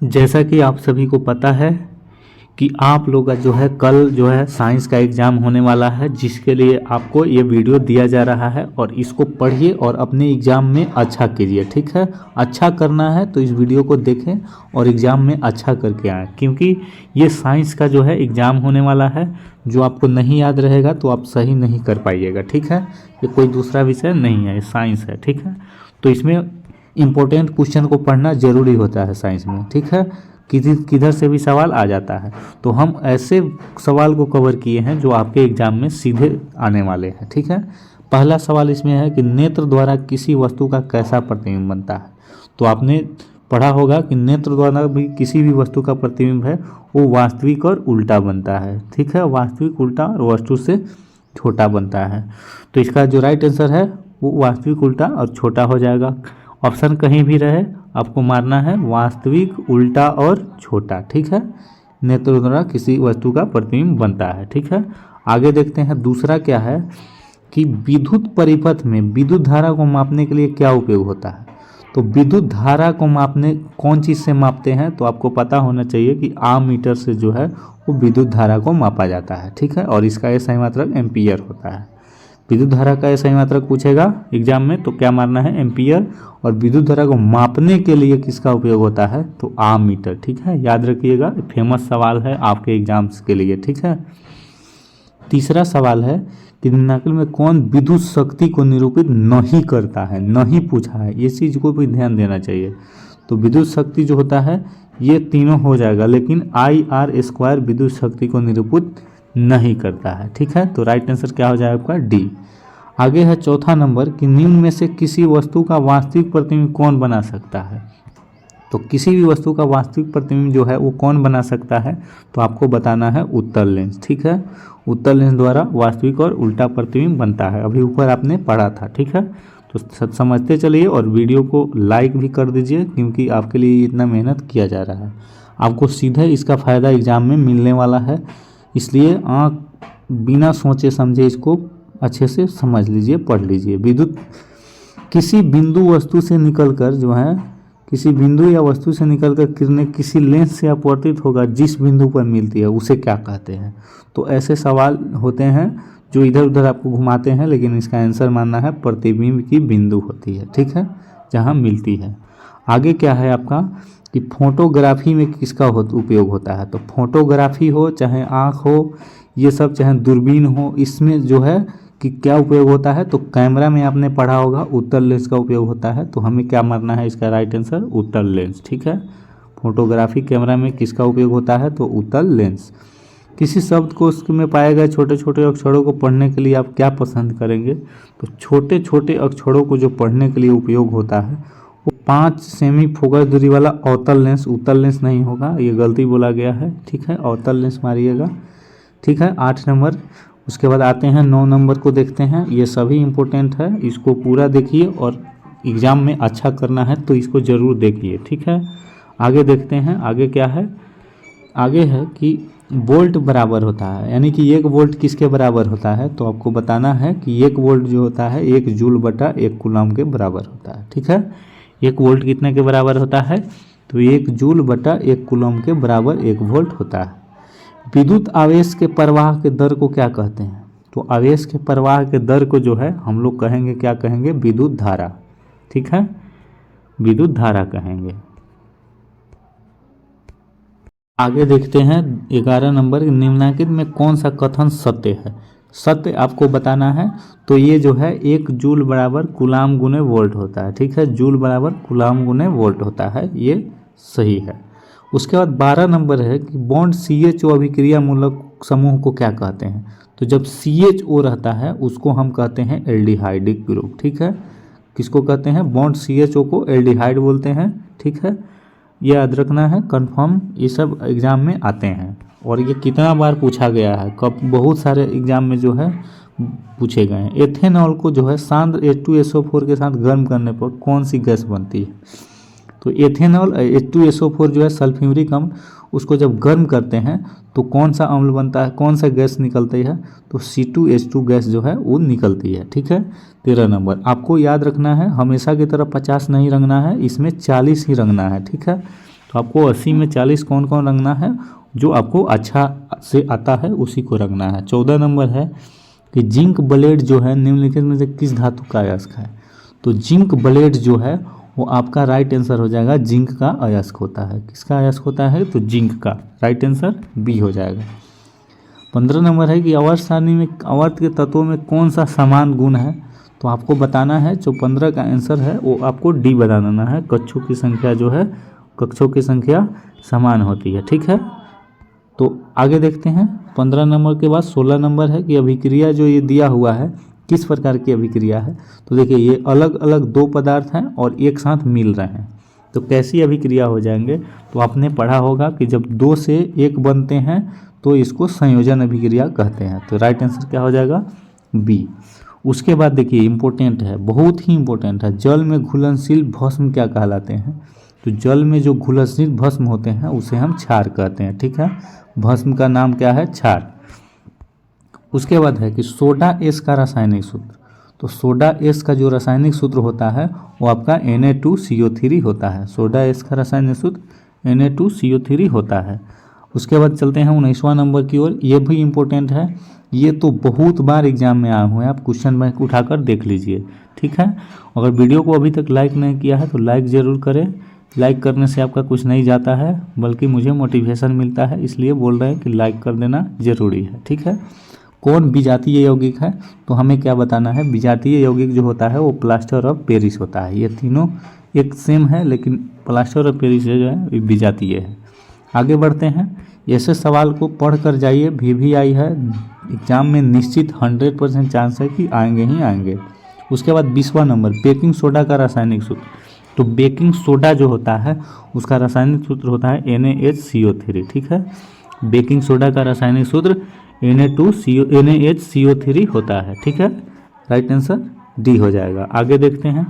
जैसा कि आप सभी को पता है कि आप लोग का जो है कल जो है साइंस का एग्ज़ाम होने वाला है, जिसके लिए आपको ये वीडियो दिया जा रहा है और इसको पढ़िए और अपने एग्ज़ाम में अच्छा कीजिए। ठीक है, अच्छा करना है तो इस वीडियो को देखें और एग्ज़ाम में अच्छा करके आएँ, क्योंकि ये साइंस का जो है एग्ज़ाम होने वाला है। जो आपको नहीं याद रहेगा तो आप सही नहीं कर पाइएगा। ठीक है, ये कोई दूसरा विषय नहीं है, ये साइंस है। ठीक है, तो इसमें इम्पोर्टेंट क्वेश्चन को पढ़ना ज़रूरी होता है साइंस में। ठीक है, किधर से भी सवाल आ जाता है, तो हम ऐसे सवाल को कवर किए हैं जो आपके एग्जाम में सीधे आने वाले हैं। ठीक है, पहला सवाल इसमें है कि नेत्र द्वारा किसी वस्तु का कैसा प्रतिबिंब बनता है। तो आपने पढ़ा होगा कि नेत्र द्वारा भी किसी भी वस्तु का प्रतिबिंब है वो वास्तविक और उल्टा बनता है। ठीक है, वास्तविक उल्टा और वस्तु से छोटा बनता है। तो इसका जो राइट आंसर है वो वास्तविक उल्टा और छोटा हो जाएगा। ऑप्शन कहीं भी रहे आपको मारना है वास्तविक उल्टा और छोटा। ठीक है, नेत्र द्वारा किसी वस्तु का प्रतिबिंब बनता है। ठीक है, आगे देखते हैं दूसरा क्या है कि विद्युत परिपथ में विद्युत धारा को मापने के लिए क्या उपयोग होता है। तो विद्युत धारा को मापने कौन चीज़ से मापते हैं, तो आपको पता होना चाहिए कि आममीटर से जो है वो विद्युत धारा को मापा जाता है। ठीक है, और इसका सही मात्रक एम्पियर होता है। विद्युत धारा का सही मात्रक पूछेगा एग्जाम में तो क्या मारना है, एम्पियर। और विद्युत धारा को मापने के लिए किसका उपयोग होता है, तो आममीटर। ठीक है, याद रखिएगा, फेमस सवाल है आपके एग्जाम्स के लिए। ठीक है, तीसरा सवाल है कि निम्नलिखित में कौन विद्युत शक्ति को निरूपित नहीं करता है, नहीं पूछा है, ये चीज़ को भी ध्यान देना चाहिए। तो विद्युत शक्ति जो होता है ये तीनों हो जाएगा, लेकिन IR² विद्युत शक्ति को निरूपित नहीं करता है। ठीक है, तो राइट आंसर क्या हो जाएगा आपका डी। आगे है चौथा नंबर कि निम्न में से किसी वस्तु का वास्तविक प्रतिबिंब कौन बना सकता है। तो किसी भी वस्तु का वास्तविक प्रतिबिंब जो है वो कौन बना सकता है, तो आपको बताना है उत्तल लेंस। ठीक है, उत्तल लेंस द्वारा वास्तविक और उल्टा प्रतिबिंब बनता है, अभी ऊपर आपने पढ़ा था। ठीक है, तो समझते चलिए और वीडियो को लाइक भी कर दीजिए, क्योंकि आपके लिए इतना मेहनत किया जा रहा है। आपको सीधे इसका फ़ायदा एग्जाम में मिलने वाला है, इसलिए आँख बिना सोचे समझे इसको अच्छे से समझ लीजिए, पढ़ लीजिए। विद्युत किसी बिंदु वस्तु से निकलकर जो है किसी बिंदु या वस्तु से निकलकर किरणें किसी लेंस से अपवर्तित होकर जिस बिंदु पर मिलती है उसे क्या कहते हैं। तो ऐसे सवाल होते हैं जो इधर उधर आपको घुमाते हैं, लेकिन इसका आंसर मानना है प्रतिबिंब की बिंदु होती है। ठीक है, जहाँ मिलती है। आगे क्या है आपका कि फोटोग्राफी में किसका उपयोग होता है। तो फोटोग्राफी हो चाहे आँख हो ये सब, चाहे दूरबीन हो, इसमें जो है कि क्या उपयोग होता है, तो कैमरा में आपने पढ़ा होगा उत्तल लेंस का उपयोग होता है। तो हमें क्या मारना है, इसका राइट आंसर उत्तल लेंस। ठीक है, फोटोग्राफी कैमरा में किसका उपयोग होता है, तो उत्तल लेंस। किसी शब्द को उसमें पाए गए छोटे छोटे अक्षरों को पढ़ने के लिए आप क्या पसंद करेंगे। तो छोटे छोटे अक्षरों को जो पढ़ने के लिए उपयोग होता है वो 5 सेमी फोकस दूरी वाला अवतल लेंस, उत्तल लेंस नहीं होगा, ये गलती बोला गया है। ठीक है, अवतल लेंस मारिएगा। ठीक है, 8 नंबर। उसके बाद आते हैं 9 नंबर को देखते हैं, ये सभी इम्पोर्टेंट है, इसको पूरा देखिए और एग्ज़ाम में अच्छा करना है तो इसको ज़रूर देखिए। ठीक है, आगे देखते हैं, आगे क्या है, आगे है कि वोल्ट बराबर होता है, यानी कि 1 वोल्ट किसके बराबर होता है। तो आपको बताना है कि 1 वोल्ट जो होता है 1 जूल बटा 1 कूलम के बराबर होता है। ठीक है, 1 वोल्ट कितने के बराबर होता है, तो 1 जूल बटा 1 कूलम के बराबर 1 वोल्ट होता है। विद्युत आवेश के प्रवाह के दर को क्या कहते हैं। तो आवेश के प्रवाह के दर को जो है हम लोग कहेंगे, क्या कहेंगे, विद्युत धारा। ठीक है, विद्युत धारा कहेंगे। आगे देखते हैं 11 नंबर, निम्नलिखित में कौन सा कथन सत्य है। सत्य आपको बताना है, तो ये जो है 1 जूल बराबर कूलम गुने वोल्ट होता है। ठीक है, जूल बराबर कूलम गुने वोल्ट होता है, ये सही है। उसके बाद 12 नंबर है कि बॉन्ड CHO अभिक्रिया मूलक समूह को क्या कहते हैं। तो जब CHO रहता है उसको हम कहते हैं एल्डिहाइडिक ग्रुप। ठीक है, किसको कहते हैं, बॉन्ड CHO को एल्डिहाइड बोलते हैं। ठीक है, ये याद रखना है, कंफर्म ये सब एग्जाम में आते हैं और ये कितना बार पूछा गया है, कब, बहुत सारे एग्जाम में जो है पूछे गए हैं। एथेनॉल को जो है सांद्र H2SO4 के साथ गर्म करने पर कौन सी गैस बनती है। तो एथेनॉल H2SO4 जो है सल्फ्यूरिक अम्ल, उसको जब गर्म करते हैं तो कौन सा अम्ल बनता है, कौन सा गैस निकलती है, तो C2H2 गैस जो है वो निकलती है। ठीक है, 13 नंबर आपको याद रखना है, हमेशा की तरह 50 नहीं रंगना है, इसमें 40 ही रंगना है। ठीक है, तो आपको 80 में 40 कौन कौन रंगना है, जो आपको अच्छा से आता है उसी को रंगना है। 14 नंबर है कि जिंक ब्लेड जो है निम्नलिखित में से किस धातु का अयस्क है। तो जिंक ब्लेड जो है वो आपका राइट आंसर हो जाएगा, जिंक का अयस्क होता है। किसका अयस्क होता है, तो जिंक का। राइट आंसर बी हो जाएगा। 15 नंबर है कि आवर्त सारणी में आवर्त के तत्वों में कौन सा समान गुण है। तो आपको बताना है, जो 15 का आंसर है वो आपको डी बता देना है। कक्षों की संख्या जो है, कक्षों की संख्या समान होती है, ठीक है। तो आगे देखते हैं 15 नंबर के बाद 16 नंबर है कि अभिक्रिया जो ये दिया हुआ है किस प्रकार की अभिक्रिया है। तो देखिए ये अलग अलग दो पदार्थ हैं और एक साथ मिल रहे हैं, तो कैसी अभिक्रिया हो जाएंगे। तो आपने पढ़ा होगा कि जब दो से एक बनते हैं तो इसको संयोजन अभिक्रिया कहते हैं। तो राइट आंसर क्या हो जाएगा, बी। उसके बाद देखिए इंपॉर्टेंट है, बहुत ही इंपॉर्टेंट है, जल में घुलनशील भस्म क्या कहलाते हैं। तो जल में जो घुलनशील भस्म होते हैं उसे हम क्षार कहते हैं, ठीक है। भस्म का नाम क्या है, क्षार। उसके बाद है कि सोडा एस का रासायनिक सूत्र। तो सोडा एस का जो रासायनिक सूत्र होता है वो आपका Na2CO3 होता है। सोडा एस का रासायनिक सूत्र Na2CO3 होता है। उसके बाद चलते हैं 19वां नंबर की ओर। ये भी इम्पोर्टेंट है, ये तो बहुत बार एग्जाम में आए हुए हैं, आप क्वेश्चन बैंक उठाकर देख लीजिए, ठीक है। अगर वीडियो को अभी तक लाइक नहीं किया है तो लाइक ज़रूर करें। लाइक करने से आपका कुछ नहीं जाता है, बल्कि मुझे मोटिवेशन मिलता है, इसलिए बोल रहे हैं कि लाइक कर देना ज़रूरी है, ठीक है। कौन विजातीय यौगिक है, तो हमें क्या बताना है। विजातीय यौगिक जो होता है वो प्लास्टर ऑफ पेरिस होता है। ये तीनों एक सेम है, लेकिन प्लास्टर ऑफ पेरिस जो है विजातीय है। आगे बढ़ते हैं, ऐसे सवाल को पढ़ कर जाइए, भी आई है एग्जाम में निश्चित 100% चांस है कि आएंगे ही आएंगे। उसके बाद 20वां नंबर, बेकिंग सोडा का रासायनिक सूत्र। तो बेकिंग सोडा जो होता है उसका रासायनिक सूत्र होता है NaHCO3, ठीक है। बेकिंग सोडा का रासायनिक सूत्र NaHCO3 होता है, ठीक है। राइट आंसर डी हो जाएगा। आगे देखते हैं,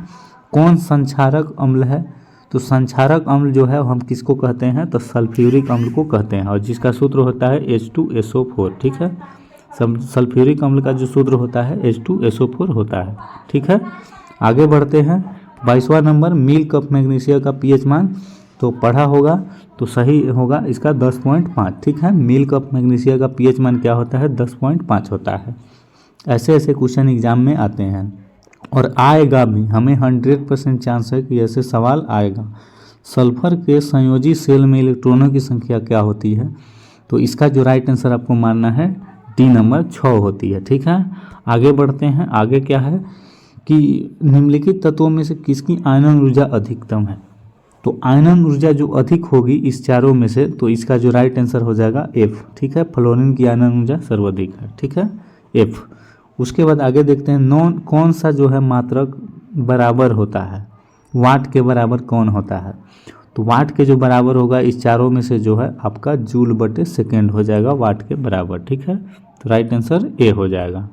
कौन संक्षारक अम्ल है। तो संक्षारक अम्ल जो है हम किसको कहते हैं, तो सल्फ्यूरिक अम्ल को कहते हैं, और जिसका सूत्र होता है H2SO4, ठीक है। सल्फ्यूरिक अम्ल का जो सूत्र होता है H2SO4 होता है, ठीक है। आगे बढ़ते हैं 22वां नंबर, मिल्क ऑफ मैग्नीशिया का पीएच मान। तो पढ़ा होगा तो सही होगा इसका 10.5, ठीक है। मिल्क ऑफ मैग्नीशिया का पीएच मान क्या होता है, 10.5 होता है। ऐसे ऐसे क्वेश्चन एग्जाम में आते हैं और आएगा भी, हमें 100% चांस है कि ऐसे सवाल आएगा। सल्फर के संयोजी सेल में इलेक्ट्रॉनों की संख्या क्या होती है। तो इसका जो राइट आंसर आपको मानना है डी नंबर 6 होती है, ठीक है। आगे बढ़ते हैं, आगे क्या है कि निम्नलिखित तत्वों में से किसकी आयनन ऊर्जा अधिकतम है। तो आयनन ऊर्जा जो अधिक होगी इस चारों में से, तो इसका जो राइट आंसर हो जाएगा एफ, ठीक है। फ्लोरीन की आयनन ऊर्जा सर्वाधिक है, ठीक है, एफ। उसके बाद आगे देखते हैं, कौन सा जो है मात्रक बराबर होता है, वाट के बराबर कौन होता है। तो वाट के जो बराबर होगा इस चारों में से जो है आपका जूल बटे सेकेंड हो जाएगा वाट के बराबर, ठीक है। तो राइट आंसर ए हो जाएगा।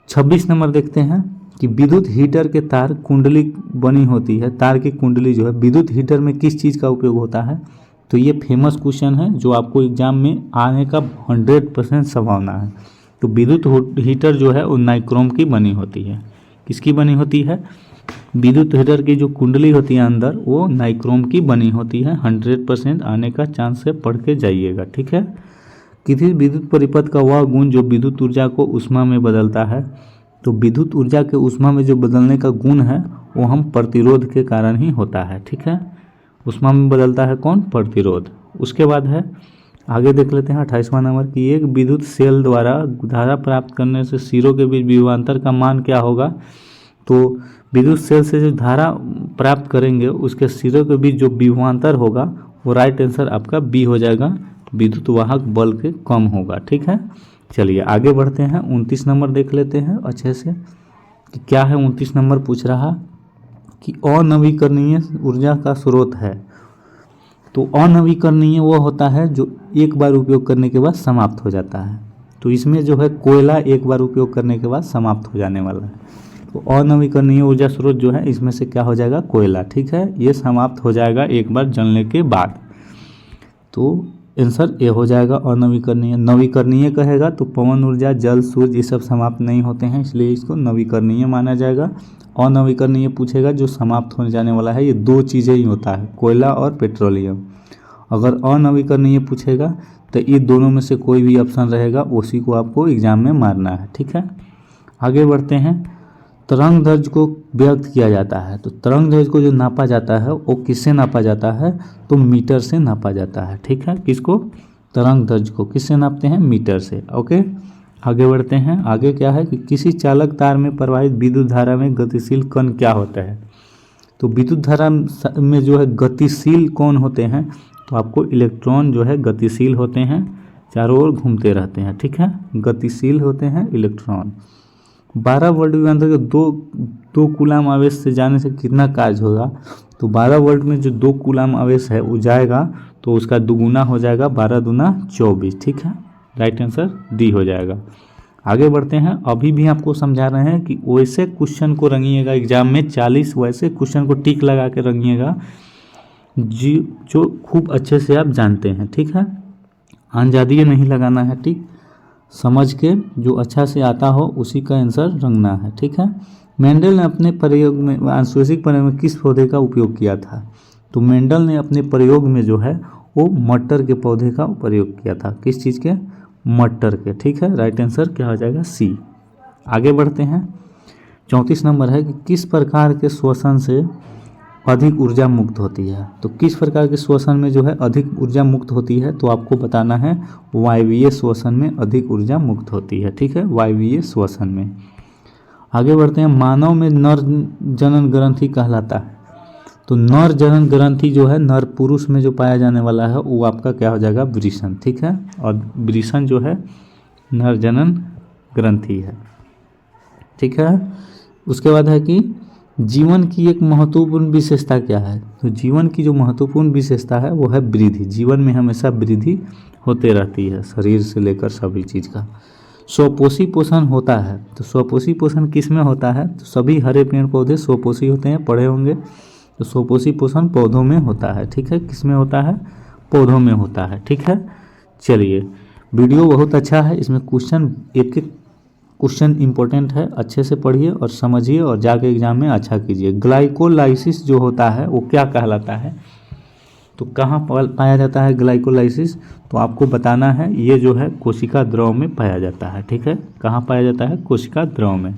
26 नंबर देखते हैं कि विद्युत हीटर के तार कुंडली बनी होती है, तार की कुंडली जो है विद्युत हीटर में किस चीज़ का उपयोग होता है। तो ये फेमस क्वेश्चन है जो आपको एग्जाम में आने का 100% संभावना है। तो विद्युत हीटर जो है वो नाइक्रोम की बनी होती है। किसकी बनी होती है, विद्युत हीटर की जो कुंडली होती है अंदर वो नाइक्रोम की बनी होती है। 100% आने का चांस है, पढ़ के जाइएगा, ठीक है। किसी विद्युत परिपथ का वह गुण जो विद्युत ऊर्जा को ऊष्मा में बदलता है। तो विद्युत ऊर्जा के ऊष्मा में जो बदलने का गुण है वो हम प्रतिरोध के कारण ही होता है, ठीक है। ऊष्मा में बदलता है कौन, प्रतिरोध। उसके बाद है आगे देख लेते हैं 28वां नंबर की, एक विद्युत सेल द्वारा धारा प्राप्त करने से सिरों के बीच विभवांतर का मान क्या होगा। तो विद्युत सेल से जो धारा प्राप्त करेंगे उसके सिरों के बीच जो विभवांतर होगा वो राइट आंसर आपका बी हो जाएगा, विद्युत वाहक बल के कम होगा, ठीक है। चलिए आगे बढ़ते हैं, 29 नंबर देख लेते हैं अच्छे से कि क्या है। 29 नंबर पूछ रहा कि अनवीकरणीय ऊर्जा का स्रोत है। तो अनवीकरणीय वो होता है जो एक बार उपयोग करने के बाद समाप्त हो जाता है। तो इसमें जो है कोयला एक बार उपयोग करने के बाद समाप्त हो जाने वाला है। तो अनवीकरणीय ऊर्जा स्रोत जो है इसमें से क्या हो जाएगा, कोयला, ठीक है। ये समाप्त हो जाएगा एक बार जलने के बाद। तो आंसर ए हो जाएगा अनवीकरणीय। नवीकरणीय कहेगा तो पवन ऊर्जा, जल, सूर्य ये सब समाप्त नहीं होते हैं, इसलिए इसको नवीकरणीय माना जाएगा। अनवीकरणीय पूछेगा जो समाप्त होने जाने वाला है, ये दो चीज़ें ही होता है, कोयला और पेट्रोलियम। अगर अनवीकरणीय पूछेगा तो ये दोनों में से कोई भी ऑप्शन रहेगा, उसी को आपको एग्जाम में मारना है। ठीक है, आगे बढ़ते हैं। तरंग दैर्ध्य को व्यक्त किया जाता है, तो तरंग दैर्ध्य को जो नापा जाता है वो किससे नापा जाता है, तो मीटर से नापा जाता है। ठीक है, किसको, तरंग दैर्ध्य को किससे नापते हैं, मीटर से। ओके, आगे बढ़ते हैं। आगे क्या है कि किसी चालक तार में प्रवाहित विद्युत धारा में गतिशील कण क्या होता है, तो विद्युत धारा में जो है गतिशील कौन होते हैं, तो आपको इलेक्ट्रॉन जो है गतिशील होते हैं, चारों ओर घूमते रहते हैं। ठीक है, गतिशील होते हैं इलेक्ट्रॉन। 12 वोल्ट विभवांतर के दो कूलाम आवेश से जाने से कितना कार्य होगा, तो 12 वोल्ट में जो 2 कूलाम आवेश है वो जाएगा तो उसका दुगुना हो जाएगा, 12 दूना 24। ठीक है, राइट आंसर डी हो जाएगा। आगे बढ़ते हैं। अभी भी आपको समझा रहे हैं कि वैसे क्वेश्चन को रंगिएगा एग्जाम में, 40 वैसे क्वेश्चन को टिक लगा के रंगिएगा जी, जो खूब अच्छे से आप जानते हैं। ठीक है, अंजादिए नहीं लगाना है, ठीक, समझ के जो अच्छा से आता हो उसी का आंसर रंगना है। ठीक है, मेंडल ने अपने प्रयोग में आनुवंशिक प्रयोग में किस पौधे का उपयोग किया था, तो मेंडल ने अपने प्रयोग में जो है वो मटर के पौधे का प्रयोग किया था। किस चीज़ के, मटर के। ठीक है, राइट आंसर क्या हो जाएगा, सी। आगे बढ़ते हैं। 34 नंबर है कि किस प्रकार के श्वसन से अधिक ऊर्जा मुक्त होती है, तो किस प्रकार के श्वसन में जो है अधिक ऊर्जा मुक्त होती है, तो आपको बताना है वायवीय श्वसन में अधिक ऊर्जा मुक्त होती है। ठीक है, वायवीय श्वसन में। आगे बढ़ते हैं। मानव में नर जनन ग्रंथि कहलाता है, तो नर जनन ग्रंथि जो है नर पुरुष में जो पाया जाने वाला है वो आपका क्या हो जाएगा, वृषण। ठीक है, और वृषण जो है नर जनन ग्रंथि है। ठीक है, उसके बाद है कि जीवन की एक महत्वपूर्ण विशेषता क्या है, तो जीवन की जो महत्वपूर्ण विशेषता है वो है वृद्धि। जीवन में हमेशा वृद्धि होते रहती है, शरीर से लेकर सभी चीज़ का। स्वपोषी पोषण होता है, तो स्वपोषी पोषण किस में होता है, तो सभी हरे पेड़ पौधे स्वपोषी होते हैं, पढ़े होंगे। तो स्वपोषी पोषण पौधों में होता है। ठीक है, किस में होता है, पौधों में होता है। ठीक है, चलिए, वीडियो बहुत अच्छा है, इसमें क्वेश्चन एक एक क्वेश्चन इंपॉर्टेंट है, अच्छे से पढ़िए और समझिए और जाके एग्जाम में अच्छा कीजिए। ग्लाइकोलाइसिस जो होता है वो क्या कहलाता है, तो कहाँ पाया जाता है ग्लाइकोलाइसिस, तो आपको बताना है, ये जो है कोशिका द्रव में पाया जाता है। ठीक है, कहाँ पाया जाता है, कोशिका द्रव में।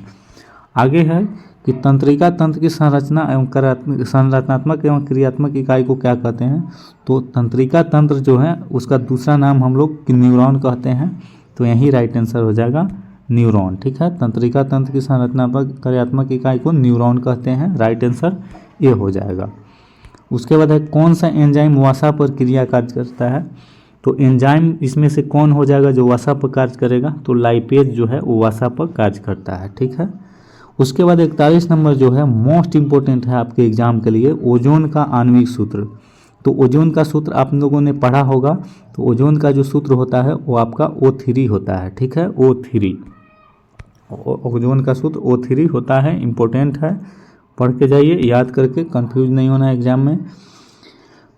आगे है कि तंत्रिका तंत्र की संरचना एवं संरचनात्मक एवं क्रियात्मक इकाई को क्या कहते हैं, तो तंत्रिका तंत्र जो है उसका दूसरा नाम हम लोग न्यूरॉन कहते हैं, तो यही राइट आंसर हो जाएगा न्यूरॉन। ठीक है, तंत्रिका तंत्र की संरचनात्मक क्रियात्मक इकाई को न्यूरॉन कहते हैं, राइट आंसर ए हो जाएगा। उसके बाद है कौन सा एंजाइम वसा पर क्रिया कार्य करता है, तो एंजाइम इसमें से कौन हो जाएगा जो वसा पर कार्य करेगा, तो लाइपेज जो है वो वसा पर कार्य करता है। ठीक है, उसके बाद 41 नंबर जो है मोस्ट इम्पोर्टेंट है आपके एग्जाम के लिए, ओजोन का आणविक सूत्र। तो ओजोन का सूत्र आप लोगों ने पढ़ा होगा, तो ओजोन का जो सूत्र होता है वो आपका O3 होता है। ठीक है, O3, ओजोन का सूत्र O3 होता है, इम्पोर्टेंट है, पढ़ के जाइए, याद करके, कंफ्यूज नहीं होना है एग्जाम में।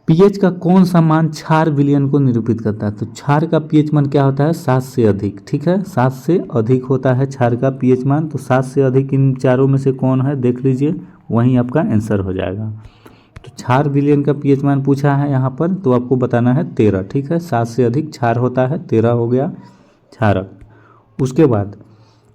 पीएच का कौन सा मान क्षार विलयन को निरूपित करता है, तो क्षार का पीएच मान क्या होता है, 7 से अधिक। ठीक है, 7 से अधिक होता है क्षार का पीएच मान, तो 7 से अधिक इन चारों में से कौन है देख लीजिए, वहीं आपका आंसर हो जाएगा। तो क्षार विलयन का पीएच मान पूछा है यहाँ पर, तो आपको बताना है 13। ठीक है, 7 से अधिक क्षार होता है, 13 हो गया क्षारक। उसके बाद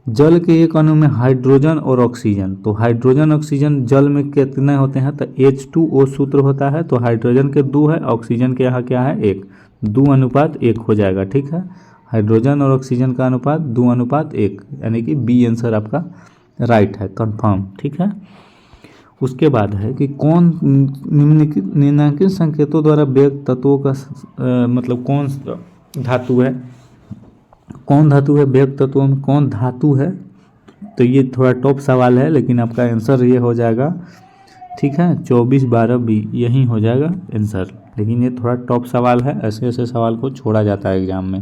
जल के एक अणु में हाइड्रोजन और ऑक्सीजन, तो हाइड्रोजन ऑक्सीजन जल में कितने होते हैं, तो H2O सूत्र होता है, तो हाइड्रोजन के 2 है, ऑक्सीजन के यहाँ क्या है 1, 2:1 हो जाएगा। ठीक है, हाइड्रोजन और ऑक्सीजन का अनुपात 2:1, यानी कि बी आंसर आपका राइट है, कंफर्म। ठीक है, उसके बाद है कि कौन निम्नलिखित संकेतों द्वारा व्यक्त तत्वों का मतलब कौन धातु है, कौन धातु है व्यक्त तत्वों में, कौन धातु है, तो ये थोड़ा टॉप सवाल है, लेकिन आपका आंसर ये हो जाएगा। ठीक है, 24/12B यही हो जाएगा आंसर, लेकिन ये थोड़ा टॉप सवाल है, ऐसे ऐसे सवाल को छोड़ा जाता है एग्जाम में।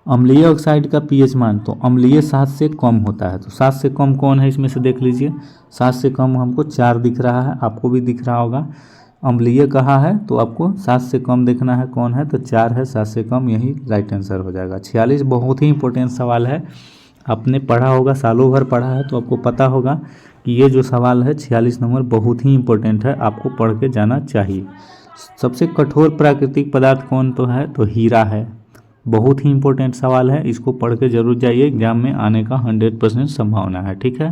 अम्लीय ऑक्साइड का पीएच मान, तो अम्लीय 7 से कम होता है, तो 7 से कम कौन है इसमें से देख लीजिए, 7 से कम हमको 4 दिख रहा है, आपको भी दिख रहा होगा। अम्लीय कहाँ है, तो आपको 7 से कम देखना है कौन है, तो 4 है, 7 से कम, यही राइट आंसर हो जाएगा। 46 बहुत ही इंपॉर्टेंट सवाल है, आपने पढ़ा होगा, सालों भर पढ़ा है, तो आपको पता होगा कि ये जो सवाल है 46 नंबर बहुत ही इंपॉर्टेंट है, आपको पढ़ के जाना चाहिए। सबसे कठोर प्राकृतिक पदार्थ कौन तो है, तो हीरा है। बहुत ही इंपॉर्टेंट सवाल है, इसको पढ़ के जरूर जाइए, एग्जाम में आने का 100% संभावना है, ठीक है।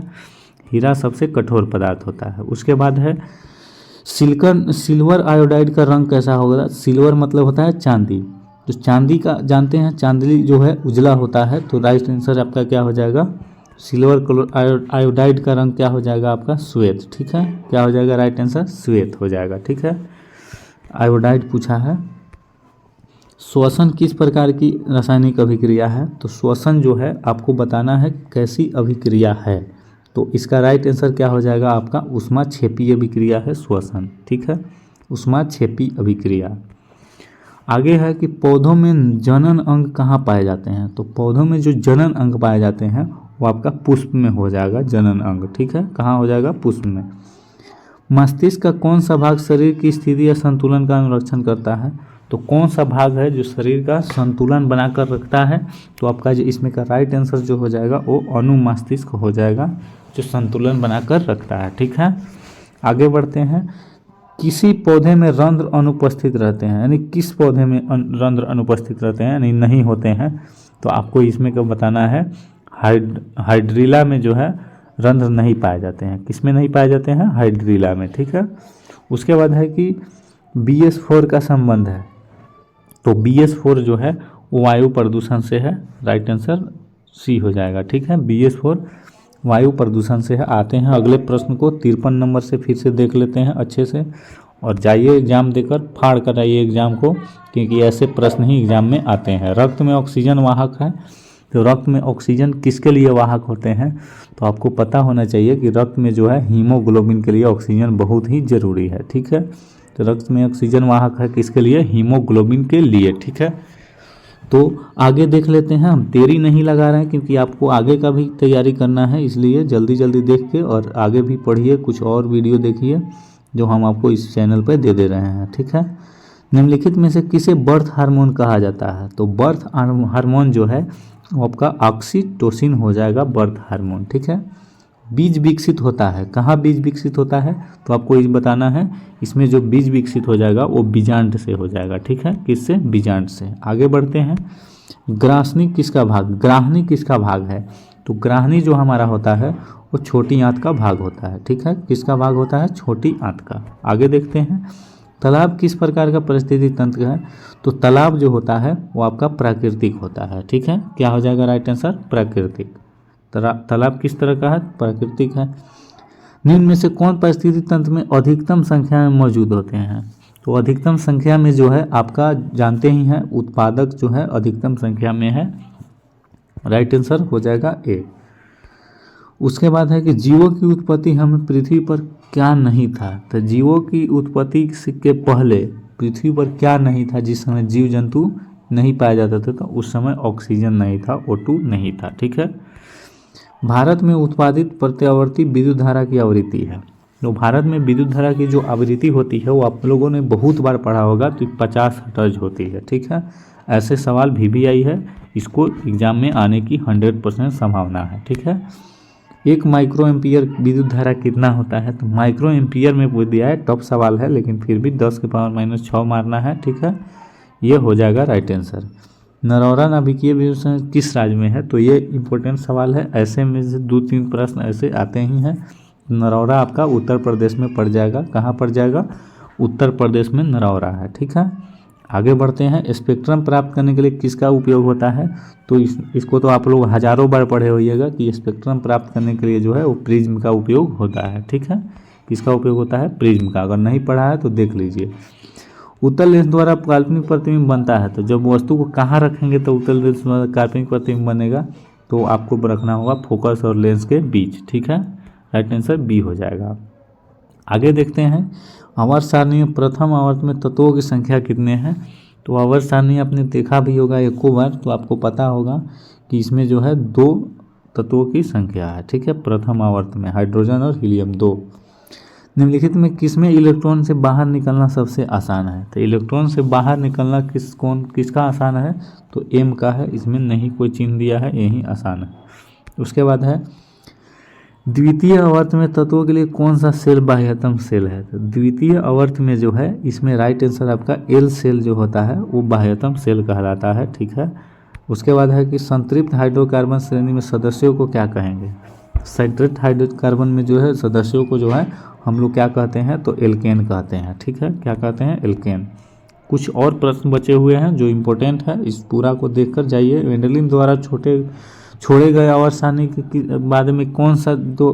हीरा सबसे कठोर पदार्थ होता है। उसके बाद है सिल्वर आयोडाइड का रंग कैसा होगा। सिल्वर मतलब होता है चांदी, तो चांदी का जानते हैं, चांदी जो है उजला होता है, तो राइट आंसर आपका क्या हो जाएगा, सिल्वर आयोडाइड का रंग क्या हो जाएगा आपका, श्वेत, ठीक है। क्या हो जाएगा राइट आंसर, श्वेत हो जाएगा, ठीक है। आयोडाइड पूछा है। श्वसन किस प्रकार की रासायनिक अभिक्रिया है, तो श्वसन जो है आपको बताना है कैसी अभिक्रिया है, तो इसका राइट आंसर क्या हो जाएगा आपका, ऊष्माक्षेपी अभिक्रिया है श्वसन, ठीक है, ऊष्माक्षेपी अभिक्रिया। आगे है कि पौधों में जनन अंग कहाँ पाए जाते हैं, तो पौधों में जो जनन अंग पाए जाते हैं वो आपका पुष्प में हो जाएगा जनन अंग, ठीक है। कहाँ हो जाएगा, पुष्प में। मस्तिष्क का कौन सा भाग शरीर की स्थिति या संतुलन का अनुरक्षण करता है, तो कौन सा भाग है जो शरीर का संतुलन बनाकर रखता है, तो आपका जो इसमें का राइट आंसर जो हो जाएगा वो अनुमस्तिष्क हो जाएगा, जो संतुलन बनाकर रखता है, ठीक है। आगे बढ़ते हैं। किसी पौधे में रंध्र अनुपस्थित रहते हैं, यानी किस पौधे में रंध्र अनुपस्थित रहते हैं यानी नहीं होते हैं, तो आपको इसमें का बताना है हाइड्रिला में जो है रंध्र नहीं पाए जाते हैं। किस में नहीं पाए जाते हैं, हाइड्रिला में, ठीक है। उसके बाद है कि BS4 का संबंध है, तो BS4 जो है वो वायु प्रदूषण से है, राइट आंसर C हो जाएगा, ठीक है। BS4 वायु प्रदूषण से है। आते हैं अगले प्रश्न को, 53 नंबर से फिर से देख लेते हैं अच्छे से, और जाइए एग्जाम देकर फाड़ कर आइए एग्जाम को, क्योंकि ऐसे प्रश्न ही एग्जाम में आते हैं। रक्त में ऑक्सीजन वाहक है, तो रक्त में ऑक्सीजन किसके लिए वाहक होते हैं, तो आपको पता होना चाहिए कि रक्त में जो है हीमोग्लोबिन के लिए ऑक्सीजन बहुत ही ज़रूरी है, ठीक है। तो रक्त में ऑक्सीजन वाहक है किसके लिए, हीमोग्लोबिन के लिए, ठीक है। तो आगे देख लेते हैं, हम देरी नहीं लगा रहे हैं क्योंकि आपको आगे का भी तैयारी करना है, इसलिए जल्दी जल्दी देख के और आगे भी पढ़िए, कुछ और वीडियो देखिए जो हम आपको इस चैनल पर दे रहे हैं, ठीक है। निम्नलिखित में से किसे बर्थ हार्मोन कहा जाता है, तो बर्थ हार्मोन जो है वो आपका ऑक्सीटोसिन हो जाएगा, बर्थ हार्मोन, ठीक है। बीज विकसित होता है, कहाँ बीज विकसित होता है, तो आपको ये बताना है, इसमें जो बीज विकसित हो जाएगा वो बीजांड से हो जाएगा, ठीक है। किससे, बीजांड से। आगे बढ़ते हैं। ग्रासनी किसका भाग, ग्राहनी किसका भाग है, तो ग्राहनी जो हमारा होता है वो छोटी आंत का भाग होता है, ठीक है। किसका भाग होता है, छोटी आंत का। आगे देखते हैं। तालाब किस प्रकार का परिस्थिति तंत्र है, तो तालाब जो होता है वो आपका प्राकृतिक होता है, ठीक है। क्या हो जाएगा राइट आंसर, प्राकृतिक। तालाब किस तरह का है, प्राकृतिक है। निम्न में से कौन परिस्थिति तंत्र में अधिकतम संख्या में मौजूद होते हैं, तो अधिकतम संख्या में जो है आपका जानते ही हैं, उत्पादक जो है अधिकतम संख्या में है, राइट आंसर हो जाएगा A। उसके बाद है कि जीवों की उत्पत्ति हमें पृथ्वी पर क्या नहीं था, तो जीवों की उत्पत्ति के पहले पृथ्वी पर क्या नहीं था, जिस समय जीव जंतु नहीं पाए जाते थे, तो उस समय ऑक्सीजन नहीं था, O2 नहीं था, ठीक है। भारत में उत्पादित प्रत्यावर्ती विद्युत धारा की आवृत्ति है, तो भारत में विद्युत धारा की जो आवृत्ति होती है वो आप लोगों ने बहुत बार पढ़ा होगा, तो 50 हर्ट्ज होती है, ठीक है। ऐसे सवाल भी आई है, इसको एग्जाम में आने की 100% संभावना है, ठीक है। 1 माइक्रो एम्पियर विद्युत धारा कितना होता है, तो माइक्रो एम्पियर में पूछ दिया है, टफ सवाल है, लेकिन फिर भी 10⁻⁻6 मारना है, ठीक है। ये हो जाएगा राइट आंसर। नरौरा नाभिकीय विद्युत किस राज्य में है, तो ये इंपॉर्टेंट सवाल है, ऐसे में से 2-3 प्रश्न ऐसे आते ही हैं। नरौरा आपका उत्तर प्रदेश में पड़ जाएगा, कहाँ पड़ जाएगा, उत्तर प्रदेश में नरौरा है, ठीक है। आगे बढ़ते हैं। स्पेक्ट्रम प्राप्त करने के लिए किसका उपयोग होता है, तो इसको तो आप लोग हजारों बार पढ़े होइएगा कि स्पेक्ट्रम प्राप्त करने के लिए जो है वो प्रिज्म का उपयोग होता है, ठीक है। किसका उपयोग होता है, प्रिज्म का। अगर नहीं पढ़ा है तो देख लीजिए। उत्तल लेंस द्वारा काल्पनिक प्रतिबिंब बनता है, तो जब वस्तु को कहाँ रखेंगे तो उत्तल लेंस द्वारा काल्पनिक प्रतिबिंब बनेगा, तो आपको रखना होगा फोकस और लेंस के बीच, ठीक है। राइट आंसर B हो जाएगा। आगे देखते हैं। आवर्त सारणी में प्रथम आवर्त में तत्वों की संख्या कितने हैं, तो आवर्त सारणी आपने देखा भी होगा एको बार, तो आपको पता होगा कि इसमें जो है 2 तत्वों की संख्या है, ठीक है। प्रथम आवर्त में हाइड्रोजन और हीलियम 2। निम्नलिखित में किसमें इलेक्ट्रॉन से बाहर निकलना सबसे आसान है? तो इलेक्ट्रॉन से बाहर निकलना किसका आसान है? तो एम का है, इसमें नहीं कोई चिन्ह दिया है, यही आसान है। उसके बाद है द्वितीय आवर्त में तत्वों के लिए कौन सा सेल बाह्यतम सेल है? तो द्वितीय आवर्त में जो है इसमें राइट आंसर आपका एल सेल जो होता है वो बाह्यतम सेल कहलाता है, ठीक है। उसके बाद है कि संतृप्त हाइड्रोकार्बन श्रेणी में सदस्यों को क्या कहेंगे? संतृप्त हाइड्रोकार्बन में जो है सदस्यों को जो है हम लोग क्या कहते हैं? तो एल्केन कहते हैं, ठीक है। क्या कहते हैं? एल्केन। कुछ और प्रश्न बचे हुए हैं जो इम्पोर्टेंट है, इस पूरा को देखकर जाइए। वेंडलिन द्वारा छोड़े गए आवर्त सारणी के बाद में कौन सा दो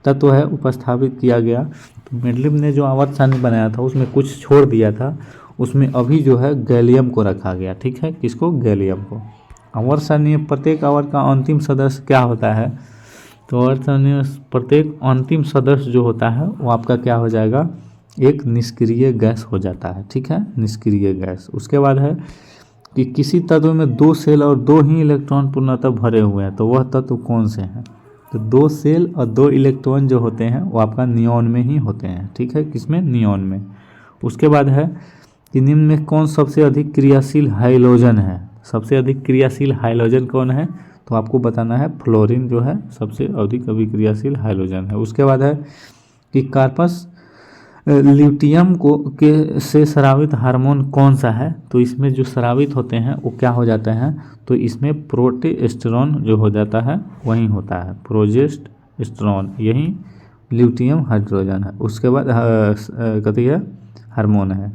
तत्व है उपस्थापित किया गया? तो वेंडलिन ने जो आवर्त सारणी बनाया था उसमें कुछ छोड़ दिया था, उसमें अभी जो है गैलियम को रखा गया, ठीक है। किसको? गैलियम को। आवर्त सारणी में प्रत्येक आवर्त का अंतिम सदस्य क्या होता है? तो आवर्त सारणी में प्रत्येक अंतिम सदस्य जो होता है वो आपका क्या हो जाएगा? एक निष्क्रिय गैस हो जाता है, ठीक है, निष्क्रिय गैस। उसके बाद है कि किसी तत्व में 2 सेल और 2 ही इलेक्ट्रॉन पूर्णतः भरे हुए हैं, तो वह तत्व कौन से हैं? तो 2 सेल और 2 इलेक्ट्रॉन जो होते हैं वो आपका नियॉन में ही होते हैं, ठीक है। किसमें? नियॉन में। उसके बाद है कि निम्न में कौन सबसे अधिक क्रियाशील हाइड्रोजन है? सबसे अधिक क्रियाशील हाइड्रोजन कौन है? तो आपको बताना है फ्लोरीन जो है सबसे अधिक अभिक्रियाशील हाइड्रोजन है। उसके बाद है कि कार्पस ल्यूटियम से स्रावित हार्मोन कौन सा है? तो इसमें जो स्रावित होते हैं वो क्या हो जाते हैं? तो इसमें प्रोजेस्टेरोन जो हो जाता है वही होता है, प्रोजेस्टेरोन, यही ल्यूटियम हाइड्रोजन है। उसके बाद कथी है? हार्मोन है।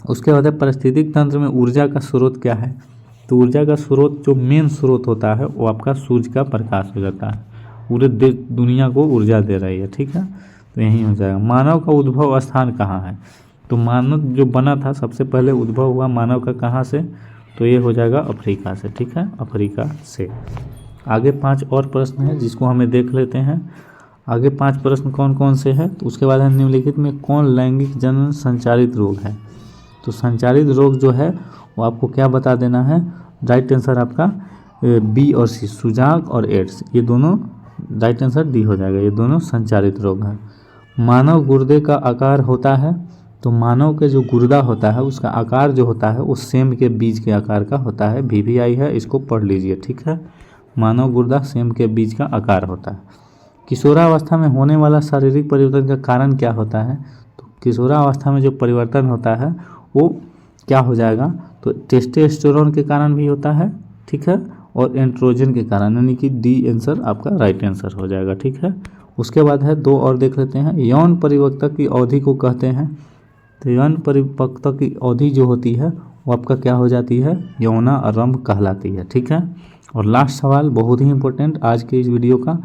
उसके बाद है पारिस्थितिक तंत्र में ऊर्जा का स्रोत क्या है? तो ऊर्जा का स्रोत जो मेन स्रोत होता है वो आपका सूर्य का प्रकाश हो जाता है, पूरे दुनिया को ऊर्जा दे रही है, ठीक है। तो यही हो जाएगा। मानव का उद्भव स्थान कहाँ है? तो मानव जो बना था सबसे पहले उद्भव हुआ मानव का कहाँ से? तो ये हो जाएगा अफ्रीका से, ठीक है, अफ्रीका से। आगे 5 और प्रश्न है जिसको हमें देख लेते हैं। आगे 5 प्रश्न कौन कौन से हैं? तो उसके बाद है निम्नलिखित में कौन लैंगिक जनन संचारित रोग है? तो संचारित रोग जो है वो आपको क्या बता देना है? राइट आंसर आपका बी और सी, सुजाग और एड्स, ये दोनों राइट आंसर डी हो जाएगा, ये दोनों संचारित रोग हैं। मानव गुर्दे का आकार होता है? तो मानव के जो गुर्दा होता है उसका आकार जो होता है वो सेम के बीज के आकार का होता है, VVI है, इसको पढ़ लीजिए, ठीक है। मानव गुर्दा सेम के बीज का आकार होता है। किशोरावस्था में होने वाला शारीरिक परिवर्तन का कारण क्या होता है? तो किशोरावस्था में जो परिवर्तन होता है वो क्या हो जाएगा? तो टेस्टोस्टेरोन के कारण भी होता है, ठीक है, और एंड्रोजन के कारण, यानी कि डी आंसर आपका राइट आंसर हो जाएगा, ठीक है। उसके बाद है 2 और देख लेते हैं। यौन परिपक्वता की अवधि को कहते हैं? तो यौन परिपक्वता की अवधि जो होती है वो आपका क्या हो जाती है? यौनारंभ कहलाती है, ठीक है। और लास्ट सवाल बहुत ही इंपॉर्टेंट आज के इस वीडियो का,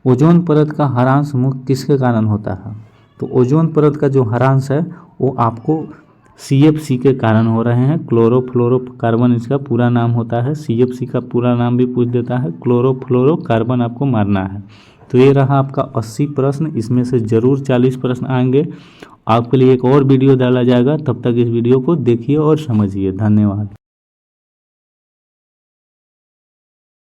ओजोन परत का ह्रास मुख्य किसके कारण होता है? तो ओजोन परत का जो ह्रास है वो आपको CFC के कारण हो रहे हैं, क्लोरोफ्लोरोकार्बन इसका पूरा नाम होता है। CFC का पूरा नाम भी पूछ देता है, क्लोरोफ्लोरोकार्बन आपको मारना है। तो ये रहा आपका 80 प्रश्न, इसमें से ज़रूर 40 प्रश्न आएंगे। आपके लिए एक और वीडियो डाला जाएगा, तब तक इस वीडियो को देखिए और समझिए। धन्यवाद।